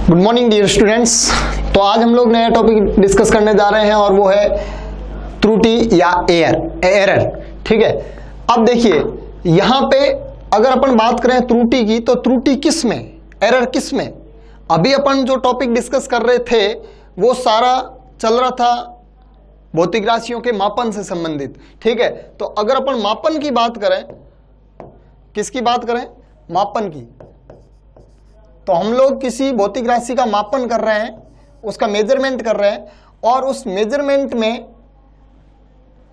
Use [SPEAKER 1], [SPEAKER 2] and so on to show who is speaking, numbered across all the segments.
[SPEAKER 1] Good morning dear students. तो आज हम लोग नया टॉपिक डिस्कस करने जा रहे हैं और वो है त्रुटि या एरर। ठीक है, अब देखिए यहां पे अगर अपन बात करें त्रुटि की, तो त्रुटि किस में, एरर किस में। अभी अपन जो टॉपिक डिस्कस कर रहे थे वो सारा चल रहा था भौतिक राशियों के मापन से संबंधित। ठीक है, तो अगर अपन मापन की बात करें, किसकी बात करें, मापन की, तो हम लोग किसी भौतिक राशि का मापन कर रहे हैं, उसका मेजरमेंट कर रहे हैं, और उस मेजरमेंट में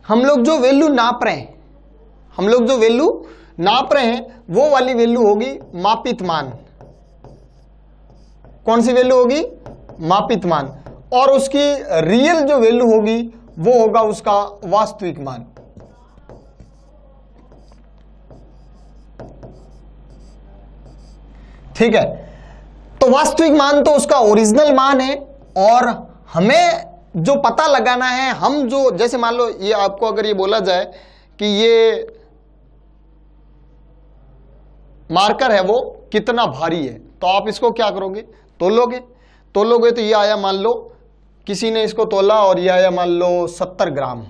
[SPEAKER 1] हम लोग जो वैल्यू नाप रहे हैं, हम लोग जो वैल्यू नाप रहे हैं वो वाली वैल्यू होगी मापित मान। कौन सी वैल्यू होगी, मापित मान। और उसकी रियल जो वैल्यू होगी वो होगा उसका वास्तविक मान। ठीक है, तो वास्तविक मान तो उसका ओरिजिनल मान है, और हमें जो पता लगाना है, हम जो, जैसे मान लो ये आपको अगर ये बोला जाए कि ये मार्कर है वो कितना भारी है, तो आप इसको क्या करोगे, तोलोगे। तोलोगे तो ये आया, मान लो किसी ने इसको तोला और ये आया मान लो 70 ग्राम।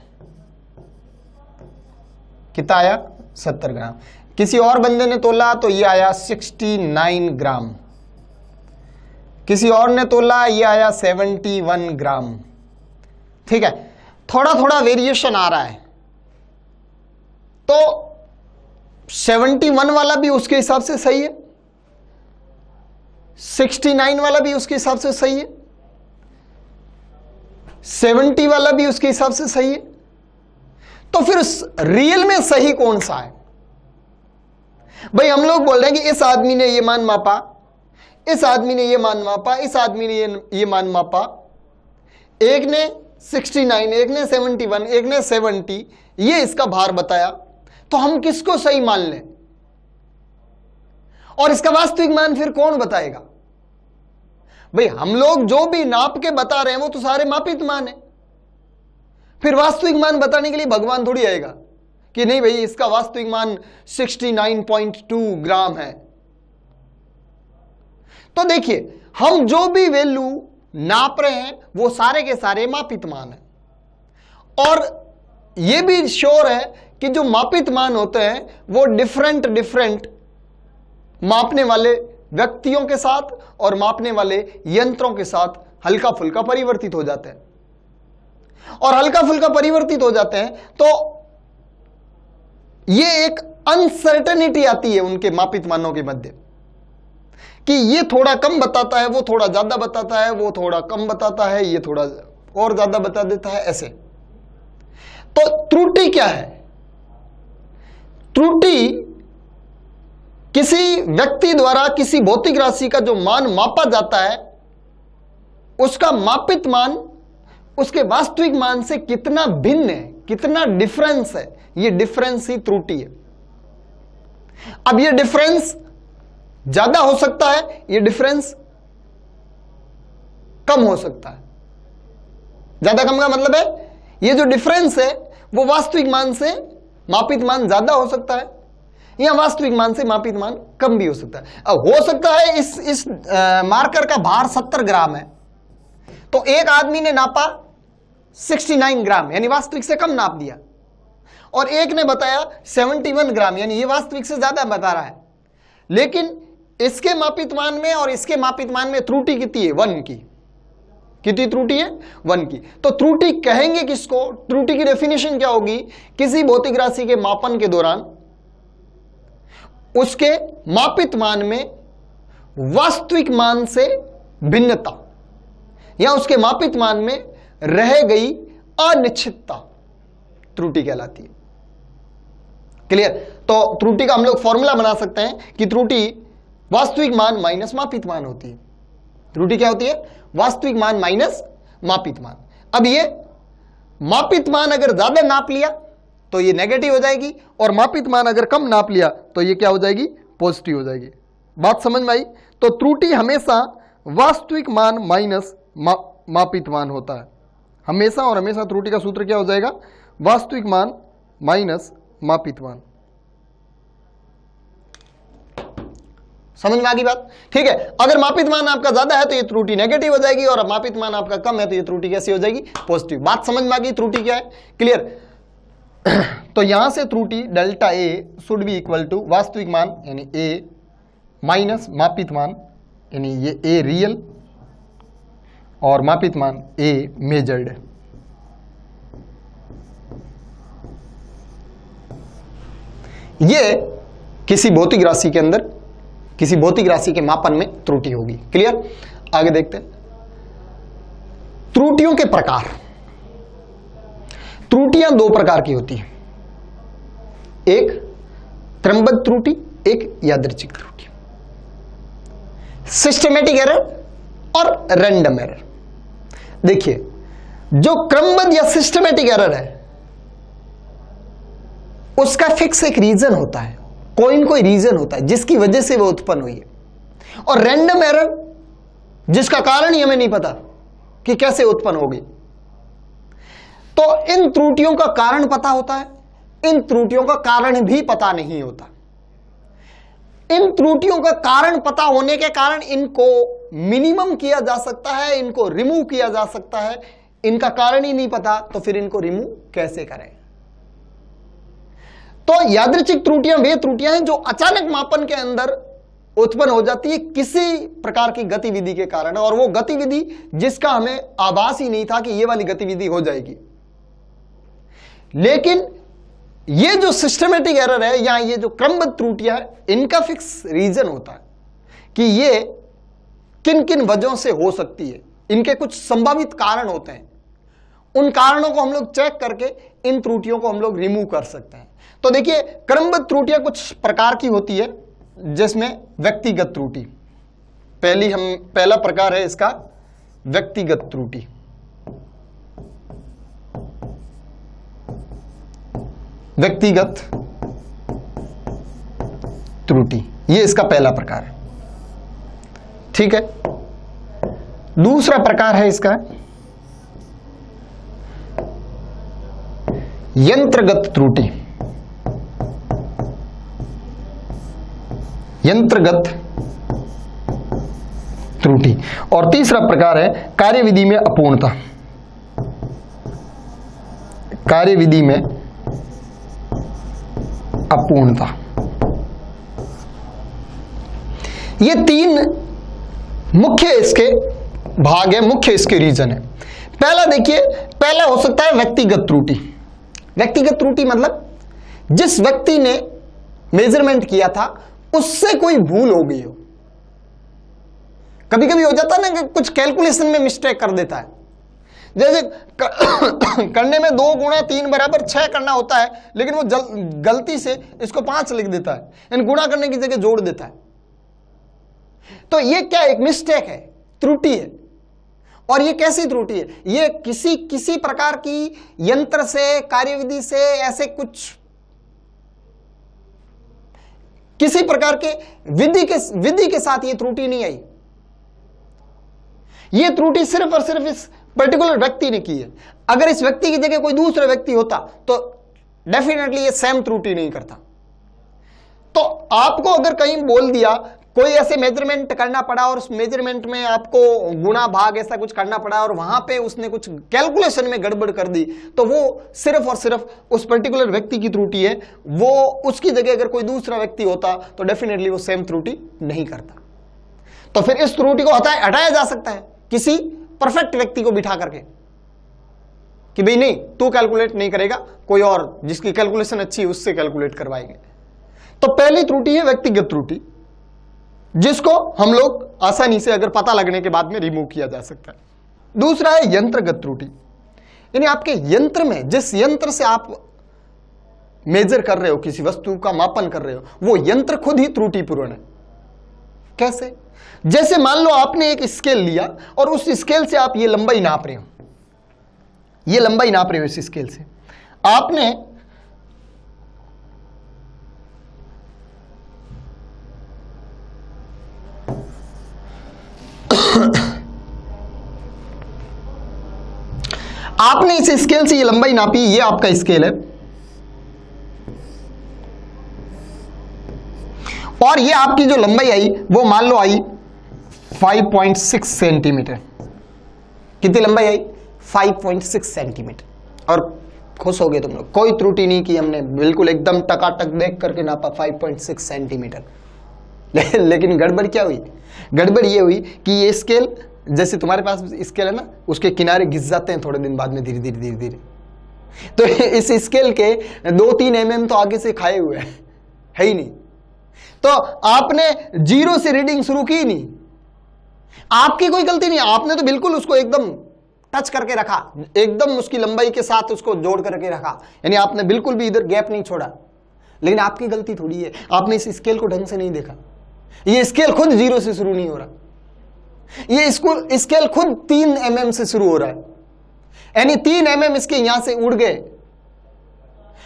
[SPEAKER 1] कितना आया, 70 ग्राम। किसी और बंदे ने तोला तो ये आया 69 ग्राम। किसी और ने तोला, ये आया 71 ग्राम। ठीक है, थोड़ा थोड़ा वेरिएशन आ रहा है, तो 71 वाला भी उसके हिसाब से सही है, 69 वाला भी उसके हिसाब से सही है, 70 वाला भी उसके हिसाब से सही है। तो फिर रियल में सही कौन सा है भाई। हम लोग बोल रहे हैं कि इस आदमी ने ये मान मापा, इस आदमी ने ये मान मापा, इस आदमी ने ये मान मापा, एक ने 69, एक ने 71, एक ने 70, ये इसका भार बताया, तो हम किसको सही मान लें, और इसका वास्तविक मान फिर कौन बताएगा भाई। हम लोग जो भी नाप के बता रहे हैं वो तो सारे मापित मान है, फिर वास्तविक मान बताने के लिए भगवान थोड़ी आएगा कि नहीं भाई इसका वास्तविक मान 69.2 ग्राम है। तो देखिए हम जो भी वैल्यू नाप रहे हैं वो सारे के सारे मापित मान है, और यह भी श्योर है कि जो मापित मान होते हैं वो डिफरेंट मापने वाले व्यक्तियों के साथ और मापने वाले यंत्रों के साथ हल्का फुल्का परिवर्तित हो जाते हैं। और हल्का फुल्का परिवर्तित हो जाते हैं तो ये एक अनसर्टेनिटी आती है उनके मापित मानों के मध्य, कि ये थोड़ा कम बताता है, वो थोड़ा ज्यादा बताता है, वो थोड़ा कम बताता है, ये थोड़ा और ज्यादा बता देता है, ऐसे। तो त्रुटि क्या है, त्रुटि किसी व्यक्ति द्वारा किसी भौतिक राशि का जो मान मापा जाता है उसका मापित मान उसके वास्तविक मान से कितना भिन्न है, कितना डिफरेंस है, ये डिफरेंस ही त्रुटि है। अब ये डिफरेंस ज्यादा हो सकता है, ये डिफरेंस कम हो सकता है। ज्यादा कम का मतलब है ये जो डिफरेंस है वो वास्तविक मान से मापित मान ज्यादा हो सकता है, या वास्तविक मान से मापित मान कम भी हो सकता है। अब हो सकता है इस मार्कर का भार 70 ग्राम है, तो एक आदमी ने नापा 69 ग्राम यानी वास्तविक से कम नाप दिया, और एक ने बताया 71 ग्राम यानी ये वास्तविक से ज्यादा बता रहा है। लेकिन इसके मापित मान में और इसके मापित मान में त्रुटि कितनी है, 1 की। कितनी त्रुटि है, 1 की। तो त्रुटि कहेंगे किसको, त्रुटि की डेफिनेशन क्या होगी, किसी भौतिक राशि के मापन के दौरान उसके मापित मान में वास्तविक मान से भिन्नता, या उसके मापित मान में रह गई अनिश्चितता त्रुटि कहलाती है। क्लियर। तो त्रुटि का हम लोग फॉर्मूला बना सकते हैं कि त्रुटि वास्तविक मान माइनस मापित मान होती है। त्रुटि क्या होती है, वास्तविक मान माइनस मापित मान। अब ये मापित मान अगर ज्यादा नाप लिया तो ये नेगेटिव हो जाएगी, और मापित मान अगर कम नाप लिया तो ये क्या हो जाएगी, पॉजिटिव हो जाएगी। बात समझ में आई। तो त्रुटि हमेशा वास्तविक मान माइनस मापित मान होता है, हमेशा और हमेशा। त्रुटि का सूत्र क्या हो जाएगा, वास्तविक मान माइनस मापित मान। समझ में आ गई बात? ठीक है, अगर मापित मान आपका ज्यादा है तो ये त्रुटि नेगेटिव हो जाएगी, और मापित मान आपका कम है तो ये त्रुटि कैसी हो जाएगी? पॉजिटिव। बात समझ में आ गई? त्रुटि क्या है? क्लियर? तो यहां से त्रुटि delta A should be equal to वास्तविक मान यानी ए माइनस मापित मान यानी ये ए रियल और मापित मान ए मेजर्ड। ये किसी भौतिक राशि के अंदर, किसी भौतिक राशि के मापन में त्रुटि होगी। क्लियर? आगे देखते हैं त्रुटियों के प्रकार। त्रुटियां दो प्रकार की होती हैं, एक क्रमबद्ध त्रुटि, एक यादृच्छिक त्रुटि। सिस्टमेटिक एरर और रैंडम एरर। देखिए, जो क्रमबद्ध या सिस्टमेटिक एरर है उसका फिक्स एक रीजन होता है, कोई रीजन होता है जिसकी वजह से वो उत्पन्न हुई है। और रैंडम एरर जिसका कारण ही हमें नहीं पता कि कैसे उत्पन्न होगी। तो इन त्रुटियों का कारण पता होता है, इन त्रुटियों का कारण भी पता नहीं होता। इन त्रुटियों का कारण पता होने के कारण इनको मिनिमम किया जा सकता है, इनको रिमूव किया जा सकता है। इनका कारण ही नहीं पता तो फिर इनको रिमूव कैसे करें? तो यादृच्छिक त्रुटियां वे त्रुटियां हैं जो अचानक मापन के अंदर उत्पन्न हो जाती है किसी प्रकार की गतिविधि के कारण, और वो गतिविधि जिसका हमें आभास ही नहीं था कि ये वाली गतिविधि हो जाएगी। लेकिन ये जो सिस्टमेटिक एरर है या ये जो क्रमबद्ध त्रुटियां हैं, इनका फिक्स रीजन होता है कि ये किन किन वजहों से हो सकती है, इनके कुछ संभावित कारण होते हैं। उन कारणों को हम लोग चेक करके इन त्रुटियों को हम लोग रिमूव कर सकते हैं। तो देखिए, क्रमबद्ध त्रुटियां कुछ प्रकार की होती है, जिसमें व्यक्तिगत त्रुटि पहला प्रकार है इसका व्यक्तिगत त्रुटि। व्यक्तिगत त्रुटि ये इसका पहला प्रकार है। ठीक है, दूसरा प्रकार है इसका यंत्रगत त्रुटि। यंत्रगत त्रुटि। और तीसरा प्रकार है कार्यविधि में अपूर्णता। कार्यविधि में अपूर्णता। ये तीन मुख्य इसके भाग है, मुख्य इसके रीजन है। पहला देखिए, पहला हो सकता है व्यक्तिगत त्रुटि। व्यक्तिगत त्रुटि मतलब जिस व्यक्ति ने मेजरमेंट किया था उससे कोई भूल हो गई हो। कभी कभी हो जाता है ना कि कुछ कैलकुलेशन में मिस्टेक कर देता है, जैसे करने में 2 गुणा 3 बराबर 6 करना होता है, लेकिन वो गलती से इसको 5 लिख देता है, यानी गुणा करने की जगह जोड़ देता है। तो ये क्या, एक मिस्टेक है, त्रुटि है। और ये कैसी त्रुटि है? ये किसी प्रकार की यंत्र से, कार्यविधि से, ऐसे कुछ किसी प्रकार के विधि के साथ ये त्रुटि नहीं आई। ये त्रुटि सिर्फ और सिर्फ इस पर्टिकुलर व्यक्ति ने की है। अगर इस व्यक्ति की जगह कोई दूसरा व्यक्ति होता तो डेफिनेटली ये सेम त्रुटि नहीं करता। तो आपको अगर कहीं बोल दिया, कोई ऐसे मेजरमेंट करना पड़ा और उस मेजरमेंट में आपको गुणा भाग ऐसा कुछ करना पड़ा और वहां पे उसने कुछ कैलकुलेशन में गड़बड़ कर दी, तो वो सिर्फ और सिर्फ उस पर्टिकुलर व्यक्ति की त्रुटि है। वो उसकी जगह अगर कोई दूसरा व्यक्ति होता तो डेफिनेटली वो सेम त्रुटि नहीं करता। तो फिर इस त्रुटि को हटाया जा सकता है किसी परफेक्ट व्यक्ति को बिठा करके कि भाई नहीं, तू कैलकुलेट नहीं करेगा, कोई और जिसकी कैलकुलेशन अच्छी है उससे कैलकुलेट करवाएंगे। तो पहली त्रुटि है व्यक्तिगत त्रुटि, जिसको हम लोग आसानी से अगर पता लगने के बाद में रिमूव किया जा सकता है। दूसरा है यंत्रगत त्रुटि, यानी आपके यंत्र में, जिस यंत्र से आप मेजर कर रहे हो, किसी वस्तु का मापन कर रहे हो, वो यंत्र खुद ही त्रुटिपूर्ण है। कैसे? जैसे मान लो आपने एक स्केल लिया और उस स्केल से आप ये लंबाई नाप रहे हो, ये लंबाई नाप रहे हो इस स्केल से। आपने आपने इस स्केल से ये लंबाई नापी, ये आपका स्केल है, और ये आपकी जो लंबाई आई वो मान लो आई 5.6 सेंटीमीटर। कितनी लंबाई आई? 5.6 सेंटीमीटर। और खुश हो गए तुम लोग, कोई त्रुटि नहीं की हमने, बिल्कुल एकदम टकाटक देख करके नापा 5.6 सेंटीमीटर। लेकिन गड़बड़ क्या हुई? गड़बड़ ये हुई कि ये स्केल, जैसे तुम्हारे पास स्केल है ना, उसके किनारे घिस जाते हैं थोड़े दिन बाद में, धीरे धीरे धीरे धीरे। तो इस स्केल के 2-3 mm तो आगे से खाए हुए हैं, है ही नहीं। तो आपने 0 से रीडिंग शुरू की नहीं, आपकी कोई गलती नहीं, आपने तो बिल्कुल उसको एकदम टच करके रखा, एकदम उसकी लंबाई के साथ उसको जोड़ करके रखा, यानी आपने बिल्कुल भी इधर गैप नहीं छोड़ा। लेकिन आपकी गलती थोड़ी है, आपने इस स्केल को ढंग से नहीं देखा। ये स्केल खुद 0 से शुरू नहीं हो रहा, ये स्केल खुद 3 mm से शुरू हो रहा है, यानी 3 mm इसके यहां से उड़ गए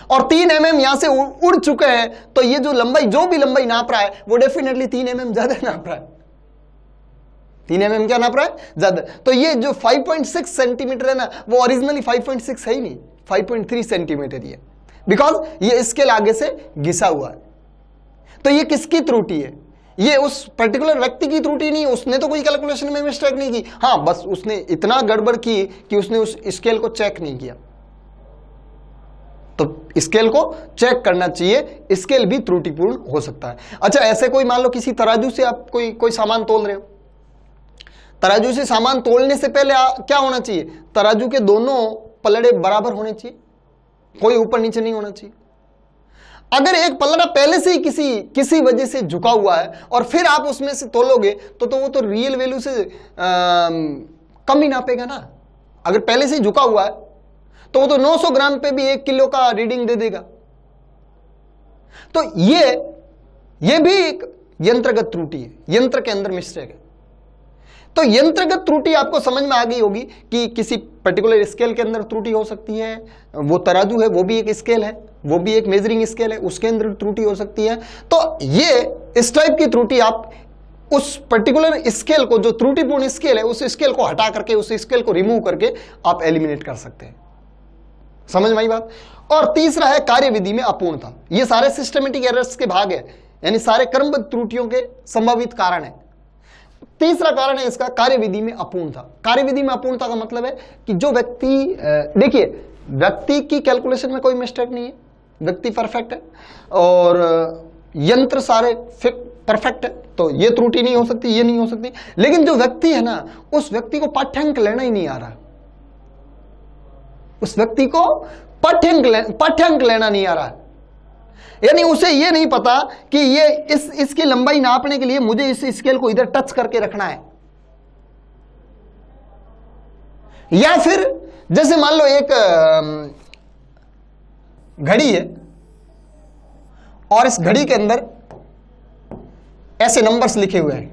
[SPEAKER 1] और 3 mm यहां से उड़ चुके हैं। तो ये जो लंबाई, जो भी लंबाई नाप रहा है वो डेफिनेटली 3 mm ज्यादा नाप रहा है। 3 mm क्या नाप रहा है? ज्यादा। तो ये जो 5.6 सेंटीमीटर है ना, वो ओरिजिनली 5.6 है ही नहीं, 5.3 सेंटीमीटर ही है, बिकॉज ये स्केल आगे से घिसा हुआ है। तो ये किसकी त्रुटि है? ये उस पर्टिकुलर व्यक्ति की त्रुटि नहीं है, उसने तो कोई कैलकुलेशन में मिस्टेक नहीं की, हाँ बस उसने इतना गड़बड़ की कि उसने उस स्केल को चेक नहीं किया। तो स्केल को चेक करना चाहिए, स्केल भी त्रुटिपूर्ण हो सकता है। अच्छा, ऐसे कोई मान लो किसी तराजू से आप कोई सामान तोल रहे हो, तराजू से सामान तोलने से पहले क्या होना चाहिए? तराजू के दोनों पलड़े बराबर होने चाहिए, कोई ऊपर नीचे नहीं होना चाहिए। अगर एक पलड़ा पहले से ही किसी वजह से झुका हुआ है और फिर आप उसमें से तोलोगे तो वो तो रियल वैल्यू से कम ही नापेगा ना। अगर पहले से ही झुका हुआ है तो वो तो 900 ग्राम पे भी 1 किलो का रीडिंग दे देगा। तो ये भी एक यंत्रगत त्रुटि है, यंत्र के अंदर मिस्टेक है। तो यंत्रगत त्रुटि आपको समझ में आ गई होगी कि किसी पर्टिकुलर स्केल के अंदर त्रुटि हो सकती है। वो तराजू है, वो भी एक स्केल है, वो भी एक मेजरिंग स्केल है, उसके अंदर त्रुटि हो सकती है। तो ये इस टाइप की त्रुटि आप उस पर्टिकुलर स्केल को, जो त्रुटिपूर्ण स्केल है, उस स्केल को हटा करके, उस स्केल को रिमूव करके आप एलिमिनेट कर सकते हैं। समझ में आई बात? और तीसरा है कार्यविधि में अपूर्णता। ये सारे सिस्टमेटिक एरर्स के भाग है, यानी सारे क्रमबद्ध त्रुटियों के संभावित कारण है। तीसरा कारण है इसका कार्यविधि में अपूर्णता। कार्यविधि में अपूर्णता का मतलब है कि जो व्यक्ति, देखिए व्यक्ति की कैलकुलेशन में कोई मिस्टेक नहीं है, व्यक्ति परफेक्ट है और यंत्र सारे परफेक्ट है, तो ये त्रुटि नहीं हो सकती, ये नहीं हो सकती। लेकिन जो व्यक्ति है ना, उस व्यक्ति को पाठ्यांक लेना ही नहीं आ रहा, उस व्यक्ति को पाठ्यांक लेना नहीं आ रहा है। यानी उसे ये नहीं पता कि ये इसकी लंबाई नापने के लिए मुझे इस स्केल को इधर टच करके रखना है। या फिर जैसे मान लो एक घड़ी है और इस घड़ी के अंदर ऐसे नंबर्स लिखे हुए हैं।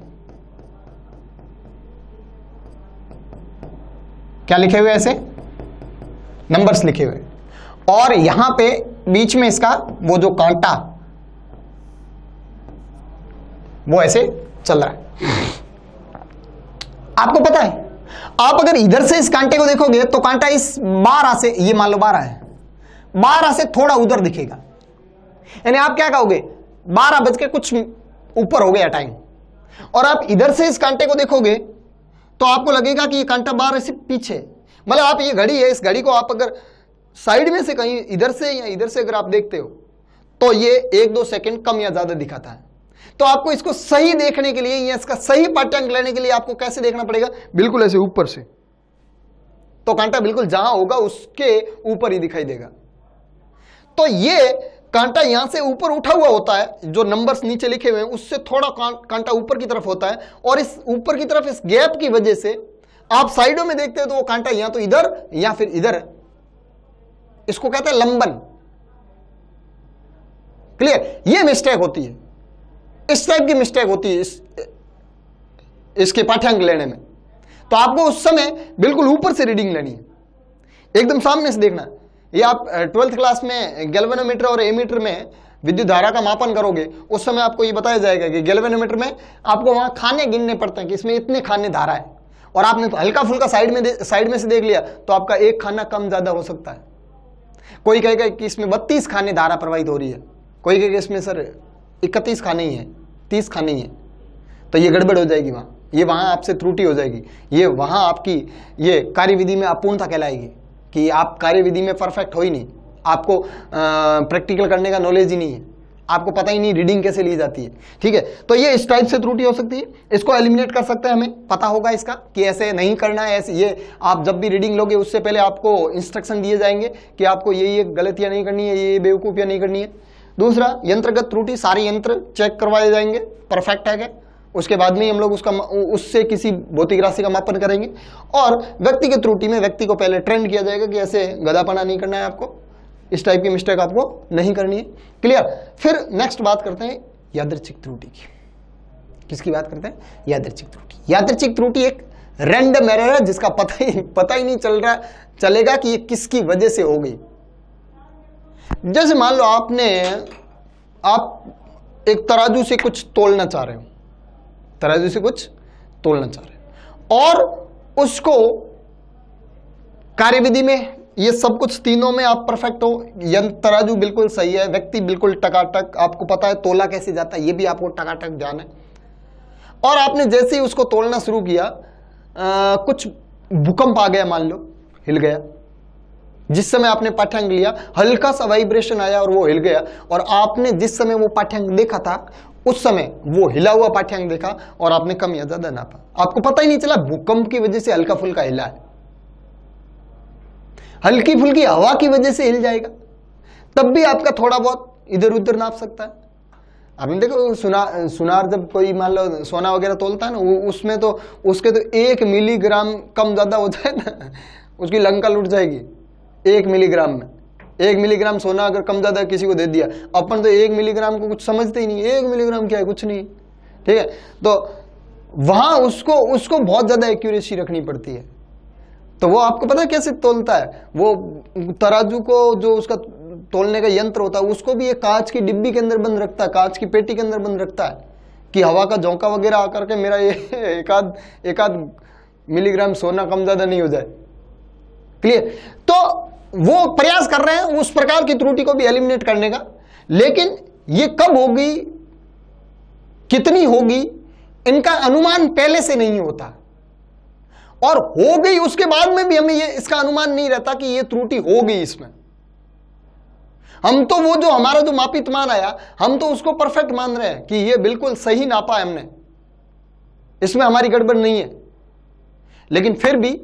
[SPEAKER 1] क्या लिखे हुए? ऐसे नंबर्स लिखे हुए, और यहां पे बीच में इसका वो जो कांटा वो ऐसे चल रहा है। आपको पता है, आप अगर इधर से इस कांटे को देखोगे तो कांटा इस 12 से, ये मान लो 12 है, 12 से थोड़ा उधर दिखेगा। यानी आप क्या कहोगे, 12 बज के कुछ ऊपर हो गया टाइम, और आप इधर से इस कांटे को देखोगे तो आपको लगेगा कि ये कांटा 12 से पीछे। मतलब आप, ये घड़ी है, इस घड़ी को आप अगर साइड में से कहीं इधर से या इधर से अगर आप देखते हो तो ये 1-2 सेकंड कम या ज्यादा दिखाता है। तो आपको इसको सही देखने के लिए या इसका सही पाठ्यांक लेने के लिए आपको कैसे देखना पड़ेगा? बिल्कुल ऐसे ऊपर से, तो कांटा बिल्कुल जहां होगा उसके ऊपर ही दिखाई देगा। तो ये कांटा यहां से ऊपर उठा हुआ होता है, जो नंबर्स नीचे लिखे हुए हैं उससे थोड़ा कांटा ऊपर की तरफ होता है, और इस ऊपर की तरफ इस गैप की वजह से आप साइडों में देखते हो तो वो कांटा या तो इधर या फिर इधर है। इसको कहते हैं लंबन। क्लियर? ये मिस्टेक होती है, इस टाइप की मिस्टेक होती है इसके पाठ्यांक लेने में। तो आपको उस समय बिल्कुल ऊपर से रीडिंग लेनी है, एकदम सामने से देखना। ये आप 12th क्लास में गैल्वेनोमीटर और एमीटर में विद्युत धारा का मापन करोगे, उस समय आपको ये बताया जाएगा कि गैल्वेनोमीटर में आपको वहां खाने गिनने पड़ते हैं कि इसमें इतने खाने धारा है, और आपने तो हल्का फुल्का साइड में से देख लिया तो आपका एक खाना कम ज्यादा हो सकता है। कोई कहेगा कि इसमें 32 खाने धारा प्रवाहित हो रही है, कोई कहेगा इसमें सर 31 खाने ही है, 30 खानी है, तो ये गड़बड़ हो जाएगी वहां, ये वहां आपसे त्रुटि हो जाएगी, ये वहां आपकी ये कार्यविधि में अपूर्णता कहलाएगी कि आप कार्यविधि में परफेक्ट हो ही नहीं, आपको प्रैक्टिकल करने का नॉलेज ही नहीं है, आपको पता ही नहीं रीडिंग कैसे ली जाती है। ठीक है, तो ये इस टाइप से त्रुटि हो सकती है, इसको एलिमिनेट कर सकते हैं, हमें पता होगा इसका कि ऐसे नहीं करना है, ऐसे ये आप जब भी रीडिंग लोगे उससे पहले आपको इंस्ट्रक्शन दिए जाएंगे कि आपको ये गलतियां नहीं करनी है, ये बेवकूफियां नहीं करनी है। दूसरा, यंत्रगत त्रुटि, सारे यंत्र चेक करवाए जाएंगे परफेक्ट है क्या, उसके बाद में ही हम लोग उससे किसी भौतिक राशि का मापन करेंगे। और व्यक्तिगत त्रुटि में व्यक्ति को पहले ट्रेंड किया जाएगा कि ऐसे गधापना नहीं करना है, आपको इस टाइप की मिस्टेक आपको नहीं करनी है। क्लियर। फिर नेक्स्ट बात करते हैं यादृच्छिक त्रुटि की। किसकी बात करते हैं? यादृच्छिक त्रुटि। यादृच्छिक त्रुटि एक रैंडम एरर है जिसका पता ही नहीं चलेगा कि ये किसकी वजह से हो गई। जैसे मान लो आप एक तराजू से कुछ तोलना चाह रहे हो, तराजू से कुछ तोलना चाह रहे हो और उसको कार्यविधि में ये सब कुछ तीनों में आप परफेक्ट हो, तराजू बिल्कुल सही है, व्यक्ति बिल्कुल टकाटक, आपको पता है तोला कैसे जाता है, ये भी आपको टकाटक ध्यान है। और आपने जैसे ही उसको तोलना शुरू किया कुछ भूकंप आ गया, मान लो हिल गया, जिस समय आपने पाठ्यांक लिया हल्का सा वाइब्रेशन आया और वो हिल गया, और आपने जिस समय वो पाठ्यांक देखा था उस समय वो हिला हुआ पाठ्यांक देखा और आपने कम या ज्यादा नापा, आपको पता ही नहीं चला भूकंप की वजह से हल्का फुल्का हिला है। हल्की फुल्की हवा की वजह से हिल जाएगा, तब भी आपका थोड़ा बहुत इधर उधर नाप सकता है। आपने देखो सुनार जब कोई मान लो सोना वगैरह तोलता है ना, उसमें तो उसके तो 1 मिलीग्राम कम ज्यादा हो जाए ना, उसकी लंका लुट जाएगी 1 मिलीग्राम में। 1 मिलीग्राम सोना अगर कम ज्यादा किसी को दे दिया, अपन तो 1 मिलीग्राम को कुछ समझते ही नहीं, 1 मिलीग्राम क्या है, कुछ नहीं। ठीक है, तो वहां उसको बहुत ज्यादा एक्यूरेसी रखनी पड़ती है। तो वो आपको पता है कैसे तोलता है, वो तराजू को जो उसका तोलने का यंत्र होता है उसको भी एक कांच की डिब्बी के अंदर बंद रखता है, कांच की पेटी के अंदर बंद रखता है कि हवा का झोंका वगैरह आकर के मेरा ये एक आध मिलीग्राम सोना कम ज्यादा नहीं हो जाए। क्लियर। तो वो प्रयास कर रहे हैं उस प्रकार की त्रुटि को भी एलिमिनेट करने का, लेकिन ये कब होगी, कितनी होगी, इनका अनुमान पहले से नहीं होता, और हो गई उसके बाद में भी हमें ये इसका अनुमान नहीं रहता कि ये त्रुटि हो गई इसमें। हम तो वो जो हमारा जो मापित मान आया हम तो उसको परफेक्ट मान रहे हैं कि ये बिल्कुल सही नापा है हमने, इसमें हमारी गड़बड़ नहीं है, लेकिन फिर भी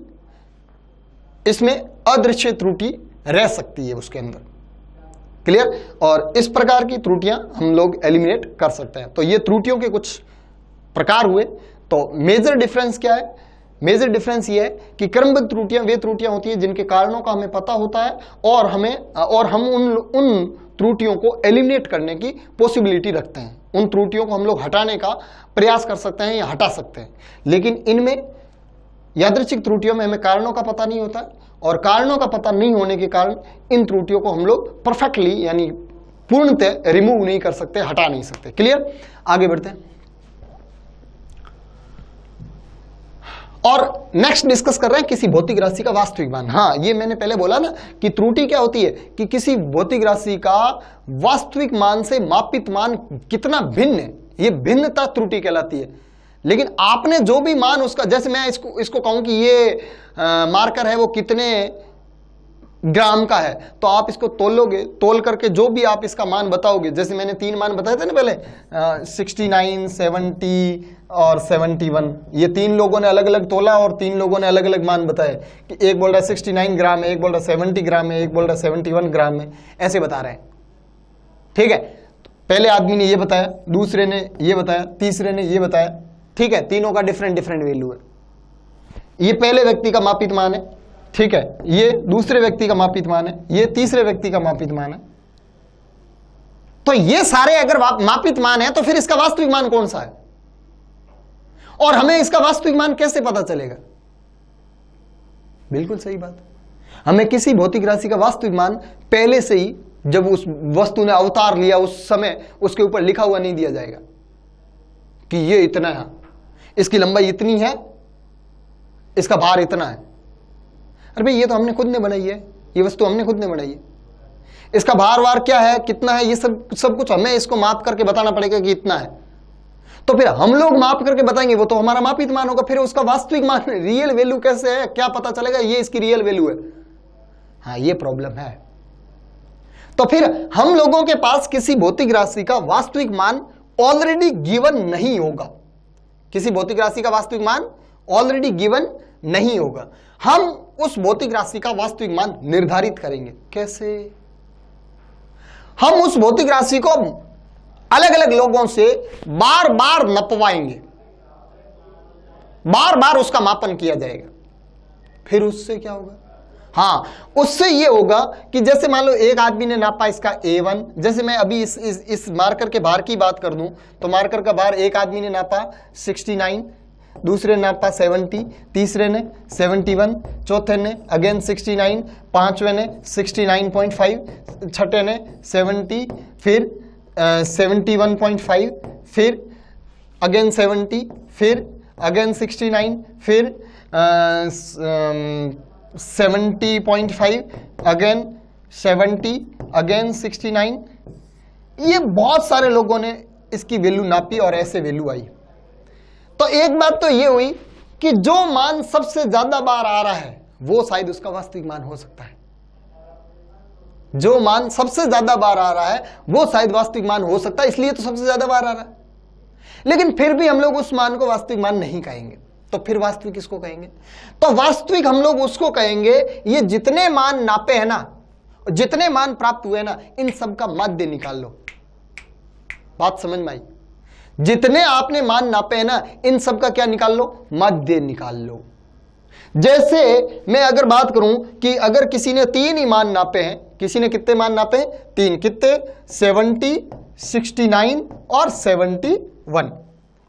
[SPEAKER 1] इसमें अदृश्य त्रुटि रह सकती है उसके अंदर। क्लियर। और इस प्रकार की त्रुटियां हम लोग एलिमिनेट कर सकते हैं। तो ये त्रुटियों के कुछ प्रकार हुए। तो मेजर डिफरेंस क्या है? मेजर डिफरेंस ये है कि क्रमबद्ध त्रुटियां वे त्रुटियां होती है जिनके कारणों का हमें पता होता है और हम उन त्रुटियों को एलिमिनेट करने की पॉसिबिलिटी रखते हैं। उन त्रुटियों को हम लोग हटाने का प्रयास कर सकते हैं या हटा सकते हैं। लेकिन इनमें यादृच्छिक त्रुटियों में हमें कारणों का पता नहीं होता, और कारणों का पता नहीं होने के कारण इन त्रुटियों को हम लोग परफेक्टली यानी पूर्णतः रिमूव नहीं कर सकते, हटा नहीं सकते। क्लियर। आगे बढ़ते हैं और नेक्स्ट डिस्कस कर रहे हैं किसी भौतिक राशि का वास्तविक मान। हाँ, ये मैंने पहले बोला ना कि त्रुटि क्या होती है कि किसी भौतिक राशि का वास्तविक मान से मापित मान कितना भिन्न है, ये भिन्नता त्रुटि कहलाती है। लेकिन आपने जो भी मान उसका, जैसे मैं इसको कहूं कि ये मार्कर है वो कितने ग्राम का है, तो आप इसको तोलोगे, तोल करके जो भी आप इसका मान बताओगे, जैसे मैंने 3 मान बताए थे ना पहले 69, 70 और 71, ये 3 लोगों ने अलग अलग तोला और 3 लोगों ने अलग अलग मान बताए कि एक बोल रहा है 69 ग्राम है, एक बोल रहा है 70 ग्राम है, एक बोल रहा है 71 ग्राम है, ऐसे बता रहे हैं। ठीक है, पहले आदमी ने ये बताया, दूसरे ने ये बताया, तीसरे ने ये बताया। ठीक है, तीनों का डिफरेंट वैल्यू है। ये पहले व्यक्ति का मापित मान है, ठीक है, ये दूसरे व्यक्ति का मापित मान है, ये तीसरे व्यक्ति का मापित मान है। तो ये सारे अगर मापित मान है तो फिर इसका वास्तविक मान कौन सा है, और हमें इसका वास्तविक मान कैसे पता चलेगा? बिल्कुल सही बात, हमें किसी भौतिक राशि का वास्तविक मान पहले से ही जब उस वस्तु ने अवतार लिया उस समय उसके ऊपर लिखा हुआ नहीं दिया जाएगा कि ये इतना है, इसकी लंबाई इतनी है, इसका भार इतना है। अरे भाई ये तो हमने खुद ने बनाई है, ये वस्तु हमने खुद ने बनाई है, इसका भार वार क्या है, कितना है, ये सब कुछ हमें इसको माप करके बताना पड़ेगा कि इतना है। तो फिर हम लोग माप करके बताएंगे, वो तो हमारा मापित मान होगा, फिर उसका वास्तविक मान रियल वैल्यू कैसे है, क्या पता चलेगा ये इसकी रियल वैल्यू है? हाँ, ये प्रॉब्लम है। तो फिर हम लोगों के पास किसी भौतिक राशि का वास्तविक मान ऑलरेडी गिवन नहीं होगा, किसी भौतिक राशि का वास्तविक मान ऑलरेडी गिवन नहीं होगा। हम उस भौतिक राशि का वास्तविक मान निर्धारित करेंगे। कैसे? हम उस भौतिक राशि को अलग अलग लोगों से बार बार नपवाएंगे, बार बार उसका मापन किया जाएगा। फिर उससे क्या होगा? हाँ, उससे यह होगा कि जैसे मान लो एक आदमी ने नापा इसका A1, जैसे मैं अभी इस मार्कर के भार की बात कर दूं तो मार्कर का भार एक आदमी ने नापा 69, दूसरे ने नापा 70, तीसरे ने 71, चौथे ने अगेन 69, पांचवे ने 69.5, छठे ने 70, फिर 71.5, फिर अगेन 70, फिर अगेन 69, फिर 70.5, अगेन 70, अगेन 69। ये बहुत सारे लोगों ने इसकी वैल्यू नापी और ऐसे वैल्यू आई। तो एक बात तो ये हुई कि जो मान सबसे ज्यादा बार आ रहा है वो शायद उसका वास्तविक मान हो सकता है, जो मान सबसे ज्यादा बार आ रहा है वो शायद वास्तविक मान हो सकता है, इसलिए तो सबसे ज्यादा बार आ रहा है। लेकिन फिर भी हम लोग उस मान को वास्तविक मान नहीं कहेंगे, तो फिर वास्तविक किसको कहेंगे? तो वास्तविक हम लोग उसको कहेंगे ये जितने मान नापे हैं ना, जितने मान प्राप्त हुए ना, इन सब का मध्य निकाल लो। बात समझ में आई? जितने आपने मान नापे हैं ना, इन सब का क्या निकाल लो? मध्य निकाल लो। जैसे मैं अगर बात करूं कि अगर किसी ने 3 ही मान नापे हैं, किसी ने कितने मान नापे हैं? 3। कितने? 70, 69 और 71।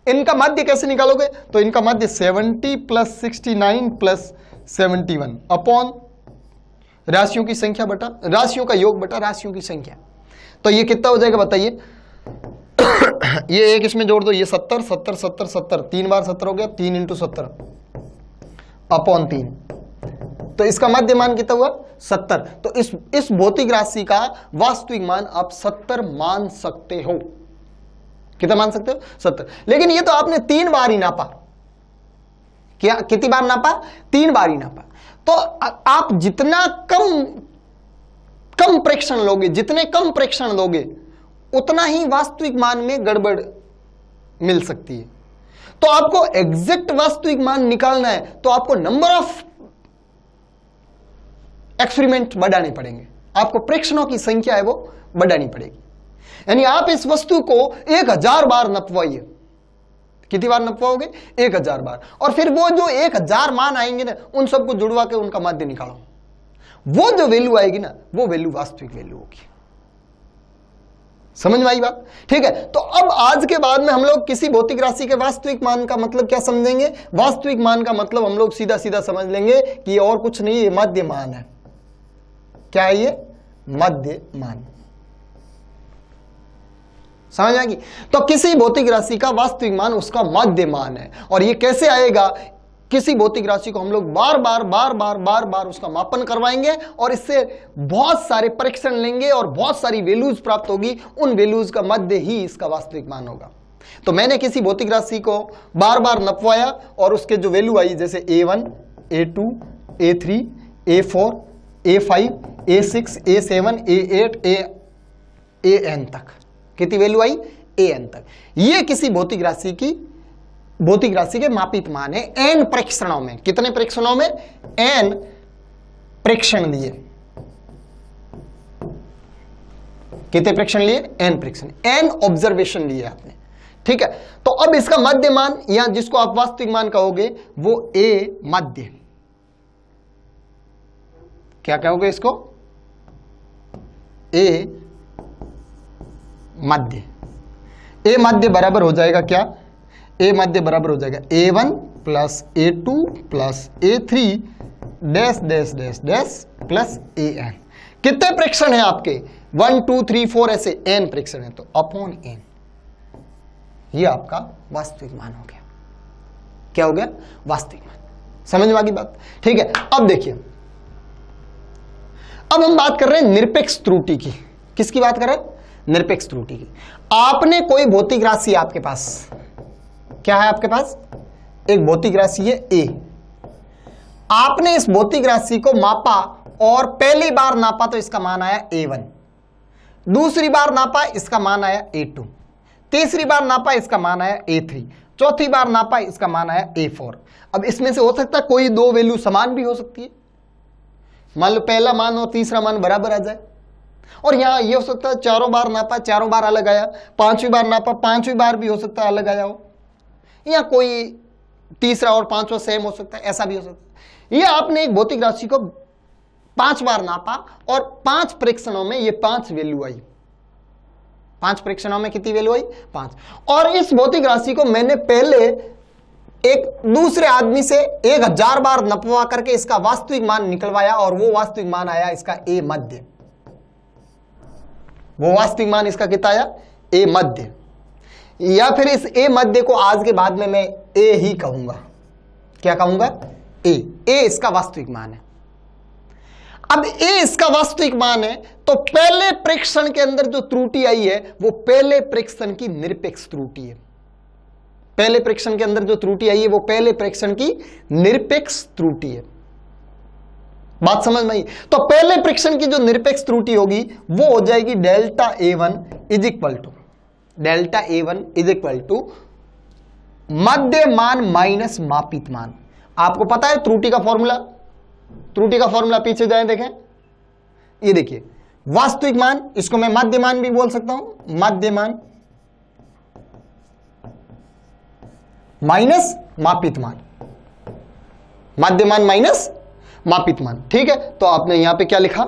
[SPEAKER 1] इनका मध्य कैसे निकालोगे? तो इनका मध्य 70 प्लस 69 प्लस 71 अपॉन राशियों की संख्या बटा राशियों का योग बटा राशियों की संख्या। तो ये कितना हो जाएगा बताइए? ये एक इसमें जोड़ दो, ये 70 70 70 70, 3 बार 70 हो गया, 3 इंटू 70 अपॉन 3। तो इसका मध्य मान कितना हुआ? 70। तो इस भौतिक राशि का वास्तविक मान आप 70 मान सकते हो। कितना मान सकते हो? 70। लेकिन ये तो आपने 3 बार ही नापा। क्या कितनी बार नापा? 3 बार ही नापा। तो आप जितना कम प्रेक्षण लोगे, जितने कम प्रेक्षण लोगे उतना ही वास्तविक मान में गड़बड़ मिल सकती है। तो आपको एग्जैक्ट वास्तविक मान निकालना है तो आपको नंबर ऑफ एक्सपेरिमेंट बढ़ाने पड़ेंगे, आपको प्रेक्षणों की संख्या है वो बढ़ानी पड़ेगी। यानी आप इस वस्तु को 1000 बार नपवाइए। कितनी बार नपवाओगे? 1000 बार। और फिर वो जो 1000 मान आएंगे ना, उन सबको जुड़वा के उनका मध्य निकालो। वो जो वैल्यू आएगी ना, वो वैल्यू वास्तविक वैल्यू होगी। समझ में आई बात? ठीक है। तो अब आज के बाद में हम लोग किसी भौतिक राशि के वास्तविक मान का मतलब क्या समझेंगे? वास्तविक मान का मतलब हम लोग सीधा सीधा समझ लेंगे कि ये और कुछ नहीं, ये मध्य मान है। क्या है ये? मध्य मान। समझ आएगी? तो किसी भौतिक राशि का वास्तविक मान उसका मध्य मान है। और ये कैसे आएगा? किसी भौतिक राशि को हम लोग बार बार उसका मापन करवाएंगे और इससे बहुत सारे परीक्षण लेंगे और बहुत सारी वैल्यूज प्राप्त होगी। उन वैल्यूज का मध्य ही इसका वास्तविक मान होगा। तो मैंने किसी भौतिक राशि को बार बार नपवाया और उसके जो वैल्यू आई, जैसे A1, A2, A3, A4, A5, A6, A7, A8, AN तक। कितनी वैल्यू आई? AN तक। ये किसी भौतिक राशि के मापित मान है n प्रेक्षणों में। कितने प्रेक्षणों में? n प्रेक्षण लिए। कितने प्रेक्षण लिए? n प्रेक्षण, n ऑब्जर्वेशन लिए आपने। ठीक है। तो अब इसका मध्य मान या जिसको आप वास्तविक मान कहोगे वो a मध्य। क्या कहोगे इसको? a Madhya. a मध्य बराबर हो जाएगा क्या? a मध्य बराबर हो जाएगा A1 plus A2 plus A3 dash dash dash dash plus AN। कितने प्रेक्षण हैं आपके? 1 2 3 4 ऐसे n प्रेक्षण है, तो अपॉन n। ये आपका वास्तविक मान हो गया। क्या हो गया? वास्तविक मान। समझ में आ गई बात? ठीक है। अब देखिए, अब हम बात कर रहे हैं निरपेक्ष त्रुटि की। किसकी बात कर रहे हैं? निरपेक्ष त्रुटि की। आपने कोई भौतिक राशि आपके पास, क्या है आपके पास? एक भौतिक राशि है a। आपने इस भौतिक राशि को मापा और पहली बार नापा तो इसका मान आया a1, दूसरी बार नापा इसका मान आया a2, तीसरी बार नापा इसका मान आया a3, चौथी बार नापा इसका मान आया a4। अब इसमें से हो सकता है कोई दो वैल्यू समान भी हो सकती है, मान लो पहला मान और तीसरा मान बराबर आ जाए। और यहां यह हो सकता है चारों बार नापा चारों बार अलग आया, पांचवी बार नापा पांचवी बार भी हो सकता है अलग आया हो, या कोई तीसरा और पांचवा सेम हो सकता है, ऐसा भी हो सकता है। यह आपने एक भौतिक राशि को 5 बार नापा और 5 परीक्षणों में ये 5 वैल्यू आई। 5 परीक्षणों में कितनी वैल्यू आई? 5। और इस भौतिक राशि को मैंने पहले एक दूसरे आदमी से 1000 बार नपवा करके इसका वास्तविक मान निकलवाया और वो वास्तविक मान आया इसका ए मध्य। वो वास्तविक मान इसका कितना आया? ए मध्य। या फिर इस ए मध्य को आज के बाद में मैं ए ही कहूंगा। क्या कहूंगा? ए इसका वास्तविक मान है। अब ए इसका वास्तविक मान है तो पहले परीक्षण के अंदर जो त्रुटि आई है वो पहले परीक्षण की निरपेक्ष त्रुटि है। पहले परीक्षण के अंदर जो त्रुटि आई है वो पहले परीक्षण की निरपेक्ष त्रुटि है। बात समझ में आई? तो पहले परीक्षण की जो निरपेक्ष त्रुटि होगी वो हो जाएगी delta A1 is equal to मध्य मान माइनस मापित मान। आपको पता है त्रुटि का फॉर्मूला? त्रुटि का फॉर्मूला पीछे जाए देखें, ये देखिए वास्तविक मान, इसको मैं मध्य मान भी बोल सकता हूं, मध्य मान माइनस मापित मान, मध्य मान माइनस मापित मान। ठीक है, तो आपने यहां पे क्या लिखा?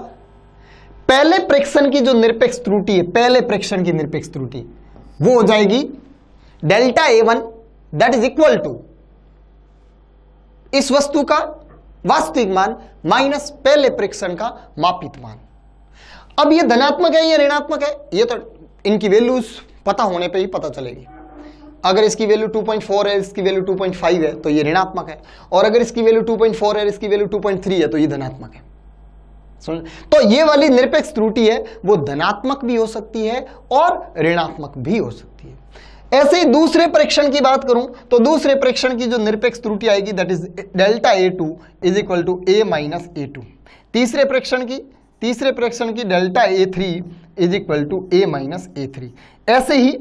[SPEAKER 1] पहले परीक्षण की जो निरपेक्ष त्रुटि है, पहले परीक्षण की निरपेक्ष त्रुटि वो हो जाएगी delta A1 that is equal to इस वस्तु का वास्तविक मान माइनस पहले परीक्षण का मापित मान। अब ये धनात्मक है या ऋणात्मक है ये तो इनकी वैल्यूज पता होने पे ही पता चलेगी। अगर इसकी वैल्यू 2.4 है, इसकी वैल्यू 2.5 है तो ये ऋणात्मक है, और अगर इसकी वैल्यू 2.4 है, इसकी वैल्यू 2.3 है तो ये धनात्मक है। सुन, तो ये वाली निरपेक्ष त्रुटि है वो धनात्मक भी हो सकती है और ऋणात्मक भी हो सकती है। ऐसे ही दूसरे परीक्षण की बात करूं तो दूसरे परीक्षण की जो निरपेक्ष त्रुटि आएगी that is delta A2 is equal to A minus A2। तीसरे परीक्षण की delta A3 is equal to A minus A3। ऐसे ही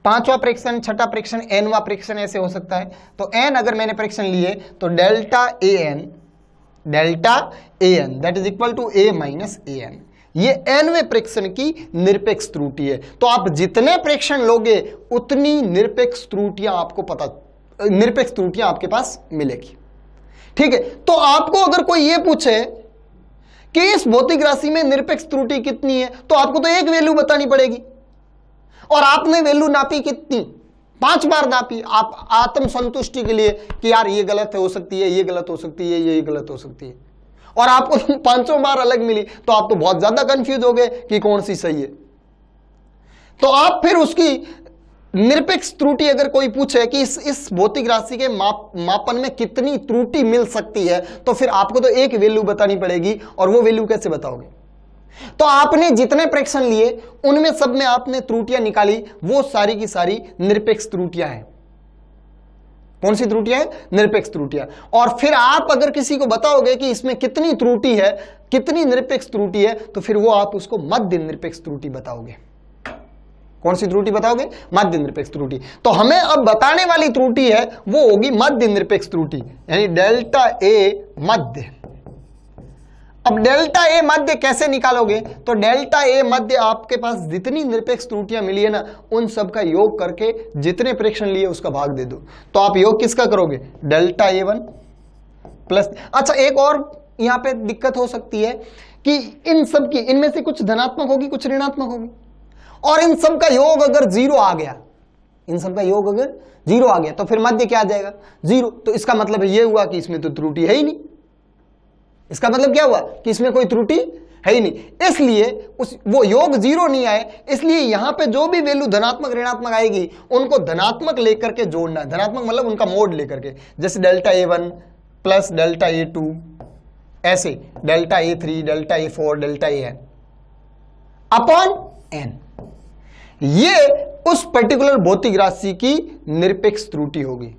[SPEAKER 1] पांचवा परीक्षण, छठा परीक्षण, nवा परीक्षण ऐसे हो सकता है। तो n अगर मैंने परीक्षण लिए तो delta an that is equal to A minus an। ये nवें परीक्षण की निरपेक्ष त्रुटि है। तो आप जितने परीक्षण लोगे उतनी निरपेक्ष त्रुटियां आपके पास मिलेगी। ठीक है, तो आपको अगर कोई ये पूछे कि इस भौतिक राशि में निरपेक्ष त्रुटि कितनी है तो आपको तो एक वैल्यू बतानी पड़ेगी, और आपने वैल्यू नापी कितनी? 5 बार नापी। आप आत्म संतुष्टि के लिए कि यार ये गलत हो सकती है, ये गलत हो सकती है, ये गलत हो सकती है, और आपको 5 बार अलग मिली तो आप तो बहुत ज्यादा कंफ्यूज हो गए कि कौन सी सही है। तो आप फिर उसकी निरपेक्ष त्रुटि अगर कोई पूछे कि इस भौतिक राशि के मापन में कितनी त्रुटि मिल सकती है तो फिर आपको तो एक वैल्यू बतानी पड़ेगी, और वो वैल्यू कैसे बताओगे? तो आपने जितने परीक्षण लिए उनमें सब में आपने त्रुटियां निकाली, वो सारी की सारी निरपेक्ष त्रुटियां हैं। कौन सी त्रुटियां हैं? निरपेक्ष त्रुटियां। और फिर आप अगर किसी को बताओगे कि इसमें कितनी त्रुटि है, कितनी निरपेक्ष त्रुटि है, तो फिर वो आप उसको मध्य निरपेक्ष त्रुटि बताओगे। कौन सी त्रुटि बताओगे? मध्य निरपेक्ष त्रुटि। तो हमें अब बताने वाली त्रुटि है वो होगी मध्य निरपेक्ष त्रुटि, यानी डेल्टा A मध्य। अब डेल्टा A मध्य कैसे निकालोगे? तो डेल्टा A मध्य आपके पास जितनी निरपेक्ष त्रुटियां मिली है ना उन सब का योग करके जितने परीक्षण लिए उसका भाग दे दो। तो आप योग किसका करोगे? Delta A1 plus. अच्छा, एक और यहां पे दिक्कत हो सकती है कि इन सब की इनमें से कुछ धनात्मक होगी कुछ ऋणात्मक होगी, और इन सब का योग अगर 0 आ गया, इन सब का योग अगर 0 आ गया तो फिर मध्य क्या आ जाएगा? 0। तो इसका मतलब ये हुआ कि इसमें तो त्रुटि है ही नहीं। इसका मतलब क्या हुआ? कि इसमें कोई त्रुटि है ही नहीं। इसलिए वो योग 0 नहीं आए, इसलिए यहां पे जो भी वैल्यू धनात्मक ऋणात्मक आएगी उनको धनात्मक लेकर के जोड़ना है। धनात्मक मतलब उनका मोड लेकर के, जैसे delta A1 plus delta A2, ऐसे delta A3, delta A4, delta AN upon n। ये उस पर्टिकुलर भौतिक राशि की निरपेक्ष त्रुटि होगी।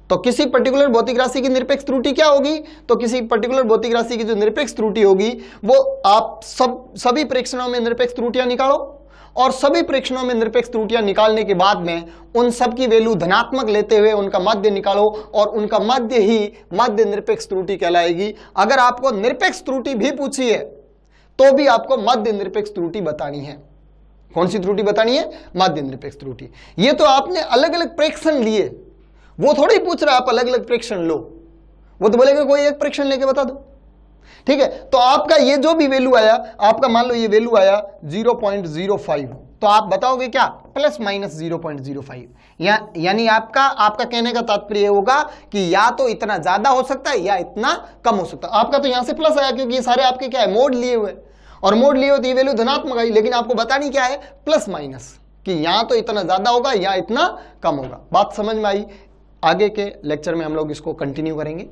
[SPEAKER 1] तो किसी पर्टिकुलर भौतिक राशि की निरपेक्ष त्रुटि क्या होगी? तो किसी पर्टिकुलर भौतिक राशि की जो निरपेक्ष त्रुटि होगी वो आप सभी प्रेक्षणों में निरपेक्ष त्रुटियां निकालो और सभी प्रेक्षणों में निरपेक्ष त्रुटियां निकालने के बाद में उन सब की वैल्यू धनात्मक लेते हुए उनका माध्य निकालो और उनका माध्य ही माध्य निरपेक्ष त्रुटि कहलाएगी। अगर आपको निरपेक्ष त्रुटि भी पूछी है तो भी आपको माध्य निरपेक्ष त्रुटि बतानी है। कौन सी त्रुटि बतानी है? माध्य निरपेक्ष त्रुटि। ये तो आपने अलग अलग प्रेक्षण लिए, वो थोड़ी पूछ रहा आप अलग अलग प्रेक्षण लो, वो तो बोलेगा कोई एक प्रेक्षण लेके बता दो। ठीक है, तो आपका ये जो भी वैल्यू आया, आपका मान लो ये वैल्यू आया 0.05, तो आप बताओगे क्या? Plus minus 0.05। यानी आपका कहने का तात्पर्य होगा कि या तो इतना ज्यादा हो सकता है या इतना कम हो सकता है। आपका तो यहां से प्लस आया क्योंकि ये सारे आपके क्या है? मोड लिए हुए, और मोड लिए हुए तो ये वैल्यू धनात्मक आई, लेकिन आपको बतानी क्या है? प्लस माइनस, कि या तो इतना ज्यादा होगा या इतना कम होगा। बात समझ में आई? आगे के लेक्चर में हम लोग इसको कंटिन्यू करेंगे।